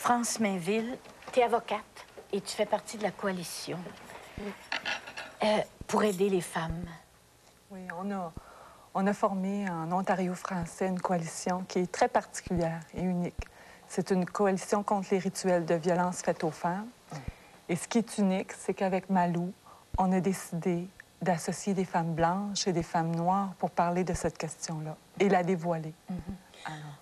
France Mainville, tu es avocate et tu fais partie de la coalition pour aider les femmes. Oui, on a formé en Ontario français une coalition qui est très particulière et unique. C'est une coalition contre les rituels de violence faites aux femmes. Et ce qui est unique, c'est qu'avec Malou, on a décidé d'associer des femmes blanches et des femmes noires pour parler de cette question-là et la dévoiler.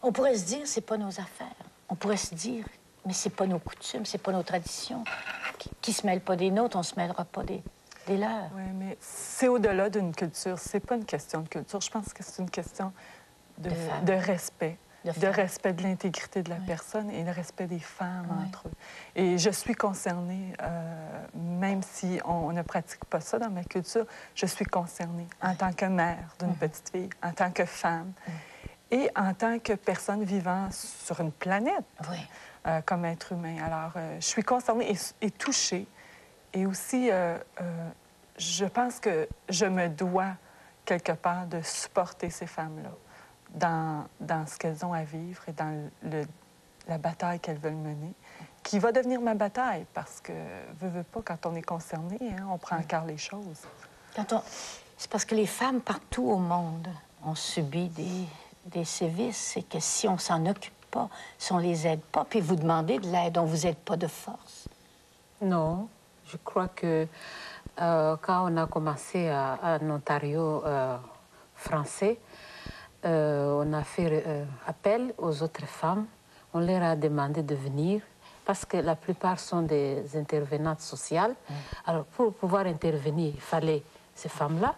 On pourrait se dire, c'est pas nos affaires. On pourrait se dire, mais c'est pas nos coutumes, c'est pas nos traditions. Qui se mêlent pas des nôtres, on se mêlera pas des leurs. Oui, mais c'est au-delà d'une culture. C'est pas une question de culture. Je pense que c'est une question de respect. De respect de l'intégrité de la personne et le respect des femmes entre eux. Et je suis concernée, même si on ne pratique pas ça dans ma culture, je suis concernée en tant que mère d'une petite fille, en tant que femme et en tant que personne vivant sur une planète comme être humain. Alors, je suis concernée et touchée. Et aussi, je pense que je me dois, quelque part, de supporter ces femmes-là dans ce qu'elles ont à vivre et dans la bataille qu'elles veulent mener, qui va devenir ma bataille, parce que, veux pas, quand on est concerné, hein, on prend à cœur les choses. C'est parce que les femmes, partout au monde, ont subi des sévices, et que si on s'en occupe pas, si on les aide pas, puis vous demandez de l'aide, on vous aide pas de force. Non, je crois que quand on a commencé en Ontario français, on a fait appel aux autres femmes. On leur a demandé de venir parce que la plupart sont des intervenantes sociales. Alors, pour pouvoir intervenir, il fallait ces femmes-là.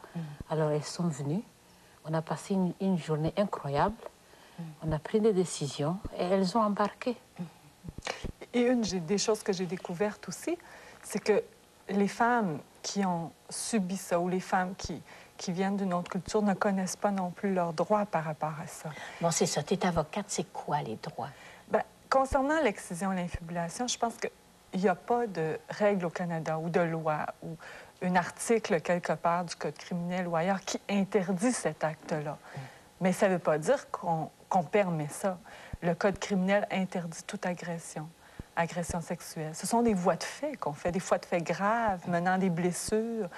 Alors, elles sont venues. On a passé une journée incroyable. On a pris des décisions et elles ont embarqué. Et une des choses que j'ai découvertes aussi, c'est que les femmes qui ont subi ça ou les femmes qui viennent d'une autre culture ne connaissent pas non plus leurs droits par rapport à ça. Bon, c'est ça. Tu es avocate, c'est quoi les droits? Bien, concernant l'excision et l'infibulation, je pense qu'il n'y a pas de règle au Canada ou de loi ou un article quelque part du Code criminel ou ailleurs qui interdit cet acte-là. Mais ça ne veut pas dire qu'on permet ça. Le Code criminel interdit toute agression sexuelle. Ce sont des voies de fait qu'on fait, des voies de fait graves, menant des blessures,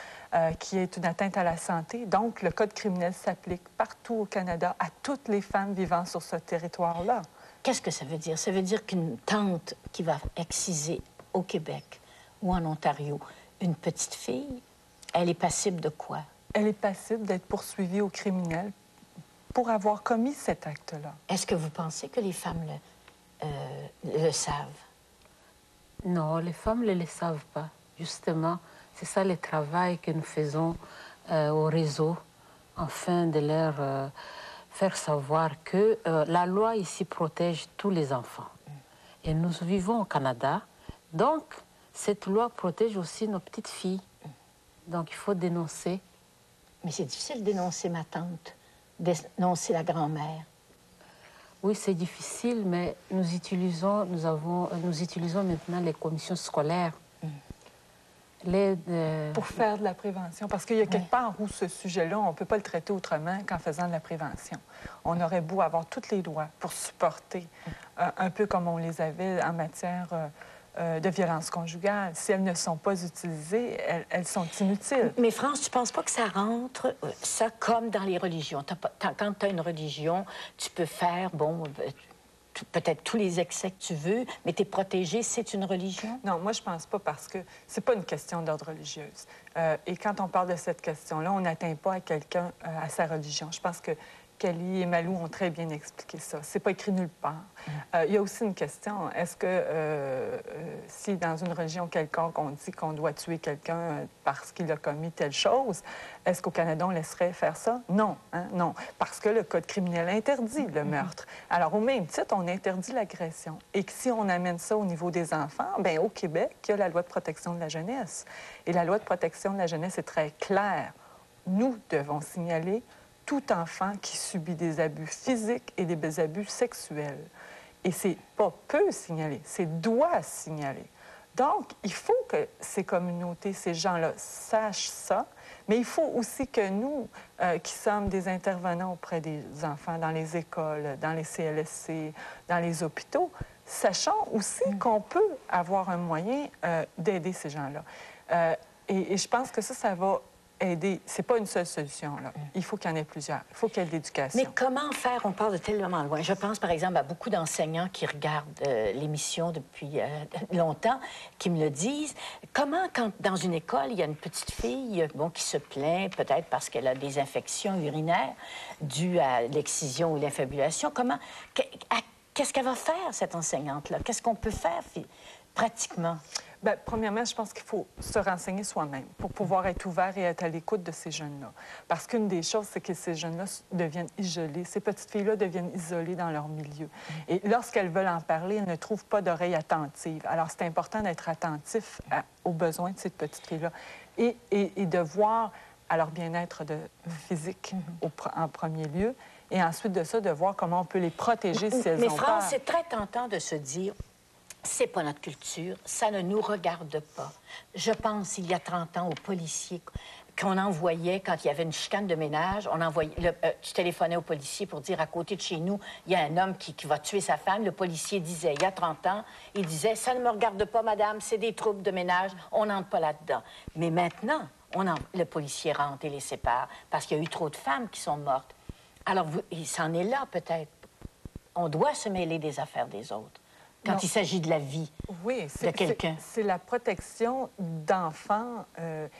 qui est une atteinte à la santé. Donc, le Code criminel s'applique partout au Canada à toutes les femmes vivant sur ce territoire-là. Qu'est-ce que ça veut dire? Ça veut dire qu'une tante qui va exciser au Québec ou en Ontario une petite fille, elle est passible de quoi? Elle est passible d'être poursuivie au criminel pour avoir commis cet acte-là. Est-ce que vous pensez que les femmes le savent? Non, les femmes ne le savent pas. Justement, c'est ça le travail que nous faisons au réseau, afin de leur faire savoir que la loi ici protège tous les enfants. Et nous vivons au Canada, donc cette loi protège aussi nos petites filles. Donc il faut dénoncer. Mais c'est difficile de dénoncer ma tante, dénoncer la grand-mère. Oui, c'est difficile, mais nous utilisons maintenant les commissions scolaires. Pour faire de la prévention, parce qu'il y a quelque part où ce sujet-là, on ne peut pas le traiter autrement qu'en faisant de la prévention. On aurait beau avoir toutes les lois pour supporter, un peu comme on les avait en matière de violence conjugale. Si elles ne sont pas utilisées, elles sont inutiles. Mais France, tu ne penses pas que ça rentre, ça, comme dans les religions? Quand tu as une religion, tu peux faire, bon, peut-être tous les excès que tu veux, mais tu es protégé, c'est une religion? Non, moi, je pense pas, parce que c'est pas une question d'ordre religieuse. Et quand on parle de cette question-là, on n'atteint pas à quelqu'un à sa religion. Je pense que Kelly et Malou ont très bien expliqué ça. C'est pas écrit nulle part. Il y a aussi une question. Est-ce que si dans une religion quelconque, on dit qu'on doit tuer quelqu'un parce qu'il a commis telle chose, est-ce qu'au Canada, on laisserait faire ça? Non, hein? Non. Parce que le Code criminel interdit le meurtre. Alors, au même titre, on interdit l'agression. Et que si on amène ça au niveau des enfants, bien, au Québec, il y a la loi de protection de la jeunesse. Et la loi de protection de la jeunesse est très claire. Nous devons signaler tout enfant qui subit des abus physiques et des abus sexuels. Et c'est pas peut signaler, c'est doit signaler. Donc, il faut que ces communautés, ces gens-là sachent ça, mais il faut aussi que nous, qui sommes des intervenants auprès des enfants dans les écoles, dans les CLSC, dans les hôpitaux, sachant aussi qu'on peut avoir un moyen d'aider ces gens-là. Et je pense que ça va aider. C'est pas une seule solution, là. Il faut qu'il y en ait plusieurs. Il faut qu'il y ait de l'éducation. Mais comment faire? On parle de tellement loin. Je pense, par exemple, à beaucoup d'enseignants qui regardent l'émission depuis longtemps, qui me le disent. Comment, quand dans une école, il y a une petite fille qui se plaint, peut-être parce qu'elle a des infections urinaires dues à l'excision ou l'infabulation, qu'est-ce qu'elle va faire, cette enseignante-là? Qu'est-ce qu'on peut faire pratiquement? Bien, premièrement, je pense qu'il faut se renseigner soi-même pour pouvoir être ouvert et être à l'écoute de ces jeunes-là. Parce qu'une des choses, c'est que ces jeunes-là deviennent isolés. Ces petites filles-là deviennent isolées dans leur milieu. Et lorsqu'elles veulent en parler, elles ne trouvent pas d'oreille attentive. Alors, c'est important d'être attentif aux besoins de ces petites filles-là et de voir à leur bien-être physique en premier lieu. Et ensuite de ça, de voir comment on peut les protéger si elles ont peur. Mais France, c'est très tentant de se dire... C'est pas notre culture, ça ne nous regarde pas. Je pense, il y a 30 ans, aux policiers qu'on envoyait, quand il y avait une chicane de ménage, tu téléphonais au policier pour dire, à côté de chez nous, il y a un homme qui va tuer sa femme. Le policier disait, il y a 30 ans, il disait, ça ne me regarde pas, madame, c'est des troubles de ménage, on n'entre pas là-dedans. Mais maintenant, le policier rentre et les sépare, parce qu'il y a eu trop de femmes qui sont mortes. Alors, il s'en est là, peut-être. On doit se mêler des affaires des autres. Quand il s'agit de la vie de quelqu'un. C'est la protection d'enfants,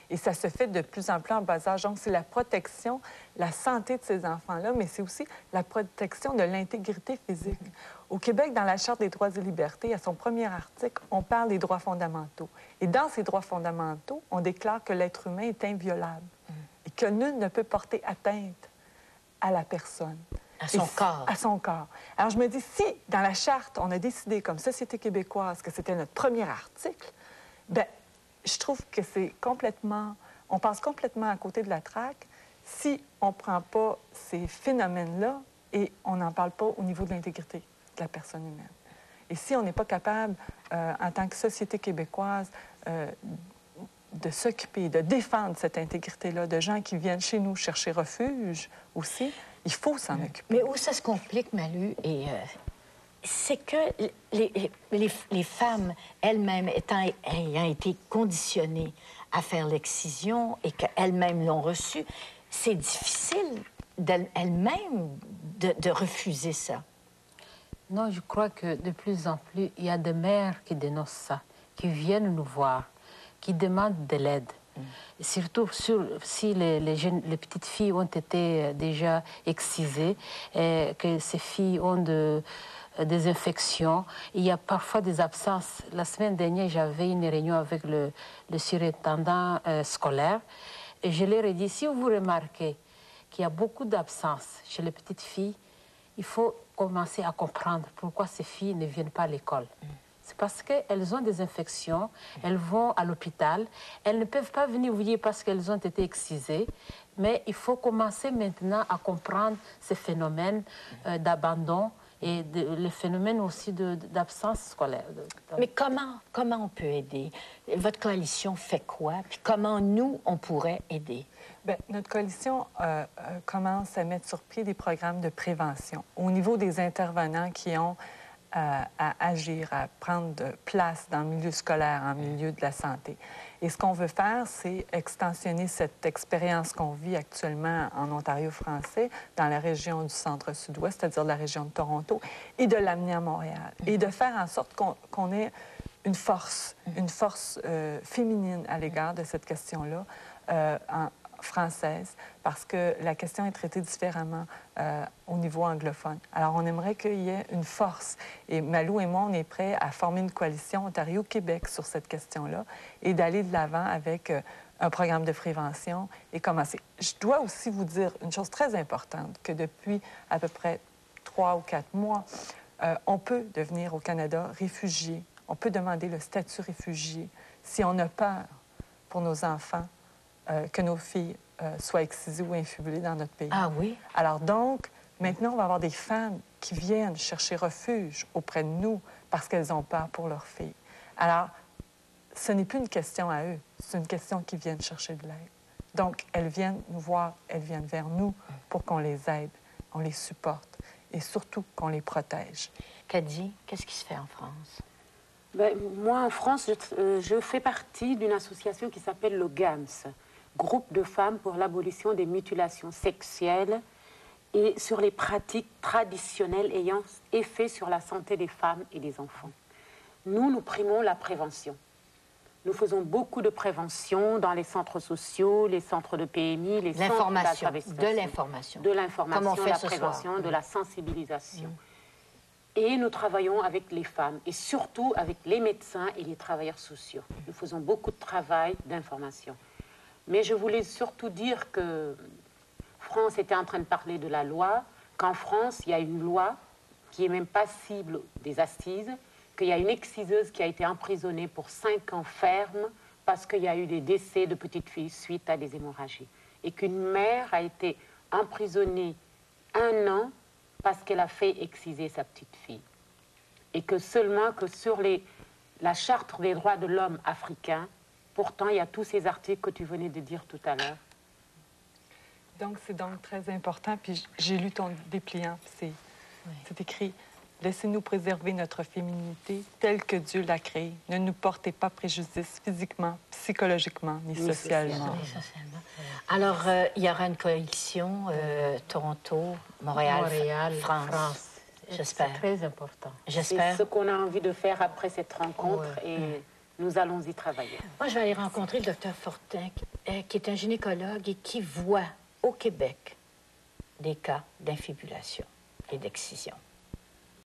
et ça se fait de plus en plus en bas âge. Donc, c'est la protection, la santé de ces enfants-là, mais c'est aussi la protection de l'intégrité physique. Au Québec, dans la Charte des droits et libertés, à son premier article, on parle des droits fondamentaux. Et dans ces droits fondamentaux, on déclare que l'être humain est inviolable et que nul ne peut porter atteinte à la personne. À son corps. À son corps. Alors, je me dis, si, dans la Charte, on a décidé, comme Société québécoise, que c'était notre premier article, bien, je trouve que c'est complètement... On passe complètement à côté de la traque si on ne prend pas ces phénomènes-là et on n'en parle pas au niveau de l'intégrité de la personne humaine. Et si on n'est pas capable, en tant que société québécoise, de s'occuper, de défendre cette intégrité-là, de gens qui viennent chez nous chercher refuge aussi, il faut s'en occuper. Mais où ça se complique, Malu, c'est que les femmes elles-mêmes ayant été conditionnées à faire l'excision et qu'elles-mêmes l'ont reçue, c'est difficile elles-mêmes de refuser ça. Non, je crois que de plus en plus, il y a des mères qui dénoncent ça, qui viennent nous voir, qui demandent de l'aide. Surtout si les petites filles ont été déjà excisées, et que ces filles ont des infections. Il y a parfois des absences. La semaine dernière, j'avais une réunion avec le surintendant scolaire et je leur ai dit, si vous remarquez qu'il y a beaucoup d'absences chez les petites filles, il faut commencer à comprendre pourquoi ces filles ne viennent pas à l'école. C'est parce qu'elles ont des infections, elles vont à l'hôpital, elles ne peuvent pas venir vous dire parce qu'elles ont été excisées, mais il faut commencer maintenant à comprendre ces phénomènes d'abandon et le phénomène aussi d'absence scolaire. Mais comment on peut aider? Votre coalition fait quoi? Puis comment nous, on pourrait aider? Bien, notre coalition commence à mettre sur pied des programmes de prévention au niveau des intervenants qui ont à agir, à prendre place dans le milieu scolaire, en milieu de la santé. Et ce qu'on veut faire, c'est extensionner cette expérience qu'on vit actuellement en Ontario français, dans la région du centre-sud-ouest, c'est-à-dire la région de Toronto, et de l'amener à Montréal. Et de faire en sorte qu'on ait une force féminine à l'égard de cette question-là, française, parce que la question est traitée différemment au niveau anglophone. Alors, on aimerait qu'il y ait une force. Et Malou et moi, on est prêts à former une coalition Ontario-Québec sur cette question-là et d'aller de l'avant avec un programme de prévention et commencer. Je dois aussi vous dire une chose très importante, que depuis à peu près 3 ou 4 mois, on peut devenir au Canada réfugié. On peut demander le statut réfugié si on a peur pour nos enfants que nos filles soient excisées ou infibulées dans notre pays. Ah oui? Alors donc, maintenant, on va avoir des femmes qui viennent chercher refuge auprès de nous parce qu'elles ont peur pour leurs filles. Alors, ce n'est plus une question à eux, c'est une question qu'ils viennent chercher de l'aide. Donc, elles viennent nous voir, elles viennent vers nous pour qu'on les aide, on les supporte et surtout qu'on les protège. Caddy, qu'est-ce qui se fait en France? Ben, moi, en France, je fais partie d'une association qui s'appelle le GAMS, Groupe de femmes pour l'abolition des mutilations sexuelles et sur les pratiques traditionnelles ayant effet sur la santé des femmes et des enfants. Nous primons la prévention. Nous faisons beaucoup de prévention dans les centres sociaux, les centres de PMI, les centres d'alphabétisation. De l'information. De l'information, Comme on fait la ce prévention, soir. de la sensibilisation. Et nous travaillons avec les femmes et surtout avec les médecins et les travailleurs sociaux. Nous faisons beaucoup de travail d'information. Mais je voulais surtout dire que France était en train de parler de la loi, qu'en France, il y a une loi qui n'est même pas cible des assises, qu'il y a une exciseuse qui a été emprisonnée pour 5 ans ferme parce qu'il y a eu des décès de petites filles suite à des hémorragies. Et qu'une mère a été emprisonnée 1 an parce qu'elle a fait exciser sa petite fille. Et que seulement que sur la charte des droits de l'homme africain, pourtant il y a tous ces articles que tu venais de dire tout à l'heure. Donc, c'est donc très important. Puis j'ai lu ton dépliant. C'est écrit « Laissez-nous préserver notre féminité telle que Dieu l'a créée. Ne nous portez pas préjudice physiquement, psychologiquement, ni socialement. » Alors, il y aura une coalition, Toronto, Montréal, France. J'espère. C'est très important. J'espère. C'est ce qu'on a envie de faire après cette rencontre et nous allons y travailler. Moi, je vais aller rencontrer le docteur Fortin, qui est un gynécologue et qui voit au Québec des cas d'infibulation et d'excision.